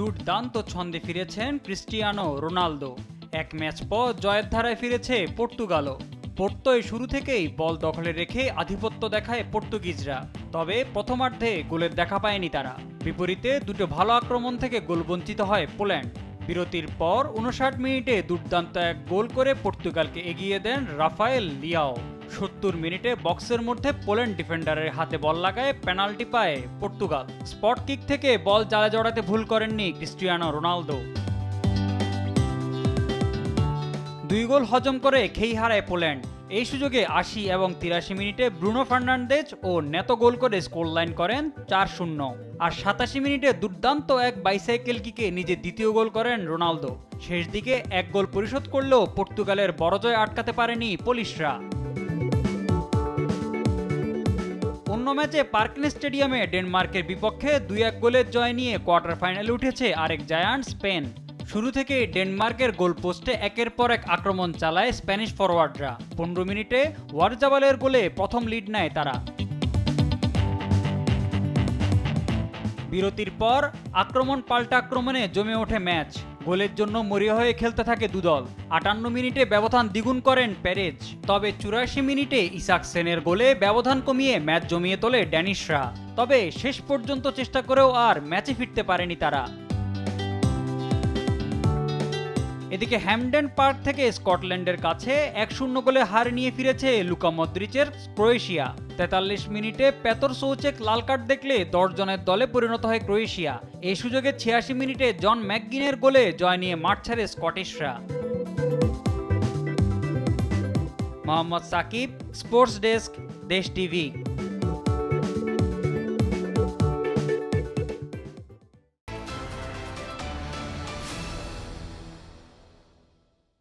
দুর্দান্ত ছন্দে ফিরেছেন ক্রিস্টিয়ানো রোনালদো। এক ম্যাচ পর জয়ের ধারায় ফিরেছে পর্তুগালও। পোর্তোয় শুরু থেকেই বল দখলে রেখে আধিপত্য দেখায় পর্তুগিজরা, তবে প্রথমার্ধে গোলের দেখা পায়নি তারা। বিপরীতে দুটো ভালো আক্রমণ থেকে গোল বঞ্চিত হয় পোল্যান্ড। বিরতির পর 59 মিনিটে দুর্দান্ত এক গোল করে পর্তুগালকে এগিয়ে দেন রাফায়েল লিয়াও। 70 মিনিটে বক্সের মধ্যে পোল্যান্ড ডিফেন্ডারের হাতে বল লাগায় পেনাল্টি পায় পর্তুগাল। স্পট কিক থেকে বল জালে জড়াতে ভুল করেননি ক্রিস্টিয়ানো রোনালদো। 2 গোল হজম করে খেই হারায় পোল্যান্ড। এই সুযোগে 80 এবং 83 মিনিটে ব্রুনো ফার্নান্দেজ ও নেতো গোল করে স্কোর লাইন করেন 4-0। আর 87 মিনিটে দুর্দান্ত এক বাইসাইকেল কিকে নিজের দ্বিতীয় গোল করেন রোনালদো। শেষ দিকে এক গোল পরিশোধ করলেও পর্তুগালের বড় জয় আটকাতে পারেনি পোলিশরা। অন্য ম্যাচে পার্কলেস স্টেডিয়ামে ডেনমার্কের বিপক্ষে 2-1 গোলের জয় নিয়ে কোয়ার্টার ফাইনালে উঠেছে আরেক জায়ান্ট স্পেন। শুরু থেকে ডেনমার্কের গোলপোস্টে একের পর এক আক্রমণ চালায় স্প্যানিশ ফরওয়ার্ডরা। 15 মিনিটে ওয়ারজাবালের গোলে প্রথম লিড নেয় তারা। বিরতির পর আক্রমণ পাল্টা আক্রমণে জমে ওঠে ম্যাচ। গোলের জন্য মরিয়া হয়ে খেলতে থাকে দুদল। 58 মিনিটে ব্যবধান দ্বিগুণ করেন পেরেজ, তবে 84 মিনিটে ইসাকসেনের গোলে ব্যবধান কমিয়ে ম্যাচ জমিয়ে তোলে ড্যানিশরা। তবে শেষ পর্যন্ত চেষ্টা করেও আর ম্যাচে ফিরতে পারেনি তারা। এদিকে হ্যামডেন পার্ক থেকে স্কটল্যান্ডের কাছে 1-0 গোলে হার নিয়ে ফিরেছে লুকা মদ্রিচের ক্রোয়েশিয়া। 43 মিনিটে পেতর সৌচেক লাল কার্ড দেখলে 10 জনের দলে পরিণত হয় ক্রোয়েশিয়া। এই সুযোগে 86 মিনিটে জন ম্যাকগিনের গোলে জয় নিয়ে মাঠ ছাড়ে স্কটিশরা। মোহাম্মদ সাকিব, স্পোর্টস ডেস্ক, দেশ টিভি।